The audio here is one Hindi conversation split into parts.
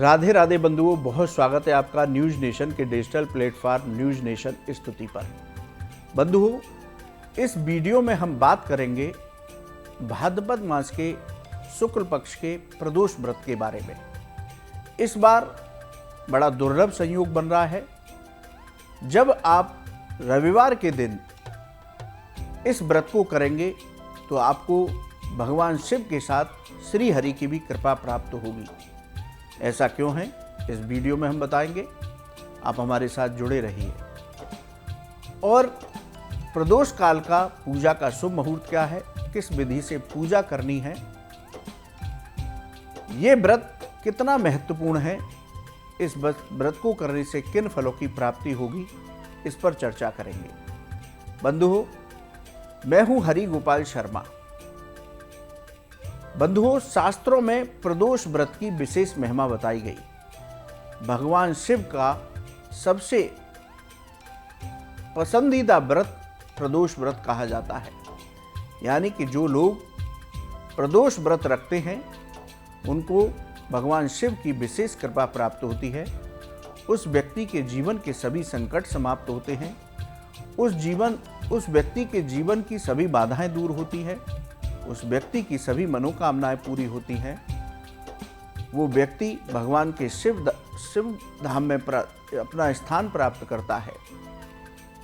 राधे राधे बंधुओं, बहुत स्वागत है आपका न्यूज़ नेशन के डिजिटल प्लेटफॉर्म न्यूज़ नेशन स्तुति पर। बंधुओं, इस वीडियो में हम बात करेंगे भाद्रपद मास के शुक्ल पक्ष के प्रदोष व्रत के बारे में। इस बार बड़ा दुर्लभ संयोग बन रहा है जब आप रविवार के दिन इस व्रत को करेंगे तो आपको भगवान शिव के साथ श्री हरि की भी कृपा प्राप्त होगी। ऐसा क्यों है, इस वीडियो में हम बताएंगे। आप हमारे साथ जुड़े रहिए। और प्रदोष काल का पूजा का शुभ मुहूर्त क्या है, किस विधि से पूजा करनी है, ये व्रत कितना महत्वपूर्ण है, इस व्रत को करने से किन फलों की प्राप्ति होगी, इस पर चर्चा करेंगे। बंधुओं, मैं हूं हरि गोपाल शर्मा। बंधुओं, शास्त्रों में प्रदोष व्रत की विशेष महिमा बताई गई। भगवान शिव का सबसे पसंदीदा व्रत प्रदोष व्रत कहा जाता है। यानी कि जो लोग प्रदोष व्रत रखते हैं उनको भगवान शिव की विशेष कृपा प्राप्त होती है। उस व्यक्ति के जीवन के सभी संकट समाप्त होते हैं। उस व्यक्ति के जीवन की सभी बाधाएं दूर होती है। उस व्यक्ति की सभी मनोकामनाएं पूरी होती हैं। वो व्यक्ति भगवान के शिव धाम में अपना स्थान प्राप्त करता है।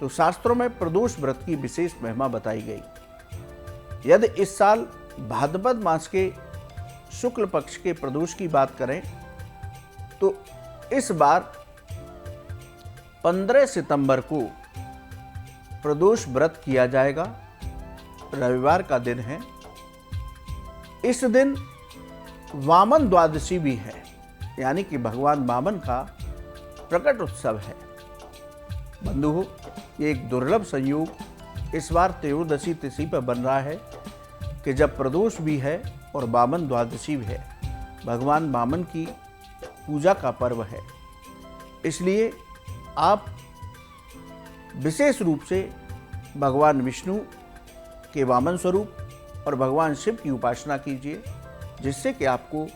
तो शास्त्रों में प्रदोष व्रत की विशेष महिमा बताई गई। यदि इस साल भाद्रपद मास के शुक्ल पक्ष के प्रदोष की बात करें तो इस बार 15 सितंबर को प्रदोष व्रत किया जाएगा। रविवार का दिन है। इस दिन वामन द्वादशी भी है, यानी कि भगवान वामन का प्रकट उत्सव है। बंधुओं, ये एक दुर्लभ संयोग इस बार त्रयोदशी तिथि पर बन रहा है कि जब प्रदोष भी है और वामन द्वादशी भी है। भगवान वामन की पूजा का पर्व है। इसलिए आप विशेष रूप से भगवान विष्णु के वामन स्वरूप और भगवान शिव की उपासना कीजिए, जिससे कि आपको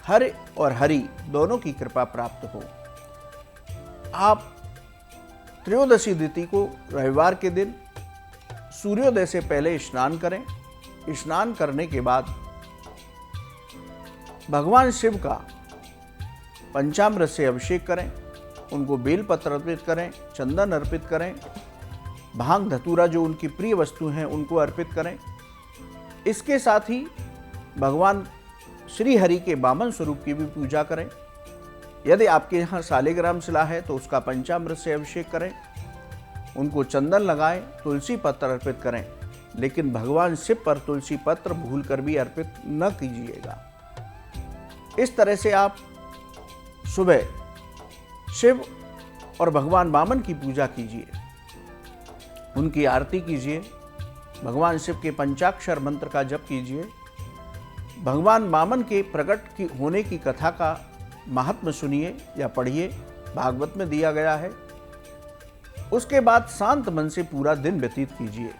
हर और हरि दोनों की कृपा प्राप्त हो। आप त्रयोदशी तिथि को रविवार के दिन सूर्योदय से पहले स्नान करें। स्नान करने के बाद भगवान शिव का पंचामृत से अभिषेक करें। उनको बेलपत्र अर्पित करें, चंदन अर्पित करें, भांग धतूरा जो उनकी प्रिय वस्तु हैं उनको अर्पित करें। इसके साथ ही भगवान श्री हरि के वामन स्वरूप की भी पूजा करें। यदि आपके यहाँ शालिग्राम शिला है तो उसका पंचामृत से अभिषेक करें। उनको चंदन लगाएं, तुलसी पत्र अर्पित करें। लेकिन भगवान शिव पर तुलसी पत्र भूलकर भी अर्पित न कीजिएगा। इस तरह से आप सुबह शिव और भगवान वामन की पूजा कीजिए, उनकी आरती कीजिए, भगवान शिव के पंचाक्षर मंत्र का जप कीजिए, भगवान वामन के प्रकट होने की कथा का महात्म्य सुनिए या पढ़िए, भागवत में दिया गया है। उसके बाद शांत मन से पूरा दिन व्यतीत कीजिए।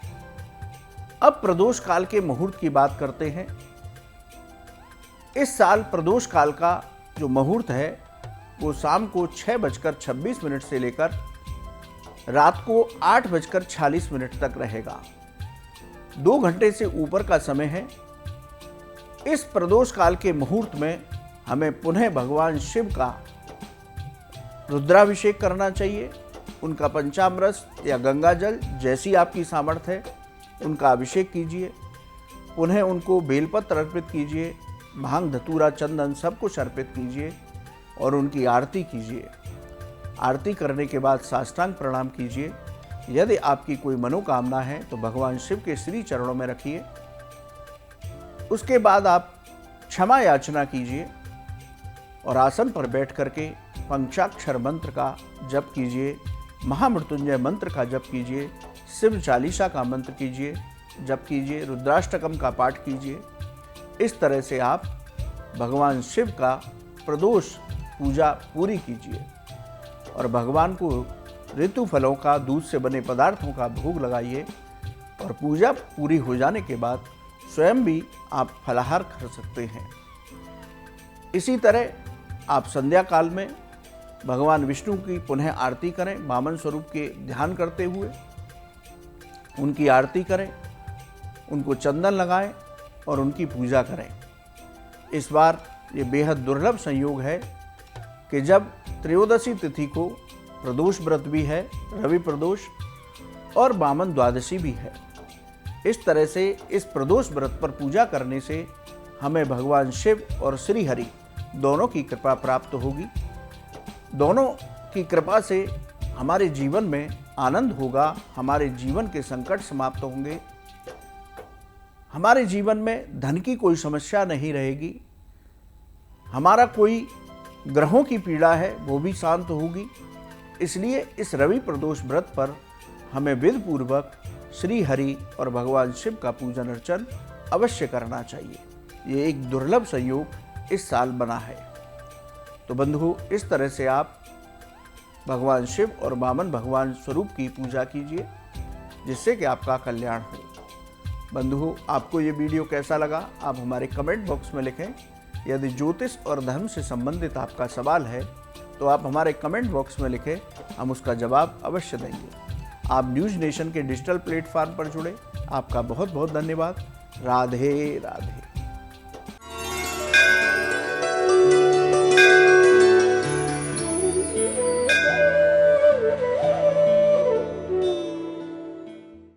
अब प्रदोष काल के मुहूर्त की बात करते हैं। इस साल प्रदोष काल का जो मुहूर्त है वो शाम को 6:26 से लेकर रात को 8:46 तक रहेगा। 2 घंटे से ऊपर का समय है। इस प्रदोष काल के मुहूर्त में हमें पुनः भगवान शिव का रुद्राभिषेक करना चाहिए। उनका पंचामृत या गंगा जल जैसी आपकी सामर्थ्य है उनका अभिषेक कीजिए। पुनः उनको बेलपत्र अर्पित कीजिए, भांग धतूरा चंदन सब कुछ अर्पित कीजिए और उनकी आरती कीजिए। आरती करने के बाद साष्टांग प्रणाम कीजिए। यदि आपकी कोई मनोकामना है तो भगवान शिव के श्री चरणों में रखिए। उसके बाद आप क्षमा याचना कीजिए और आसन पर बैठ करके पंचाक्षर मंत्र का जप कीजिए, महामृत्युंजय मंत्र का जप कीजिए, शिव चालीसा का मंत्र कीजिए, जप कीजिए, रुद्राष्टकम का पाठ कीजिए। इस तरह से आप भगवान शिव का प्रदोष पूजा पूरी कीजिए और भगवान को ऋतु फलों का, दूध से बने पदार्थों का भोग लगाइए। और पूजा पूरी हो जाने के बाद स्वयं भी आप फलाहार कर सकते हैं। इसी तरह आप संध्या काल में भगवान विष्णु की पुनः आरती करें, वामन स्वरूप के ध्यान करते हुए उनकी आरती करें, उनको चंदन लगाएं और उनकी पूजा करें। इस बार ये बेहद दुर्लभ संयोग है कि जब त्रयोदशी तिथि को प्रदोष व्रत भी है, रवि प्रदोष, और वामन द्वादशी भी है। इस तरह से इस प्रदोष व्रत पर पूजा करने से हमें भगवान शिव और श्री हरि दोनों की कृपा प्राप्त होगी। दोनों की कृपा से हमारे जीवन में आनंद होगा, हमारे जीवन के संकट समाप्त होंगे, हमारे जीवन में धन की कोई समस्या नहीं रहेगी, हमारा कोई ग्रहों की पीड़ा है वो भी शांत होगी। इसलिए इस रवि प्रदोष व्रत पर हमें विधि पूर्वक श्री हरि और भगवान शिव का पूजन अर्चन अवश्य करना चाहिए। ये एक दुर्लभ संयोग इस साल बना है। तो बंधुओं, इस तरह से आप भगवान शिव और वामन भगवान स्वरूप की पूजा कीजिए, जिससे कि आपका कल्याण हो। बंधुओं, आपको ये वीडियो कैसा लगा आप हमारे कमेंट बॉक्स में लिखें। यदि ज्योतिष और धर्म से संबंधित आपका सवाल है तो आप हमारे कमेंट बॉक्स में लिखें, हम उसका जवाब अवश्य देंगे। आप न्यूज़ नेशन के डिजिटल प्लेटफॉर्म पर जुड़े, आपका बहुत बहुत धन्यवाद। राधे राधे।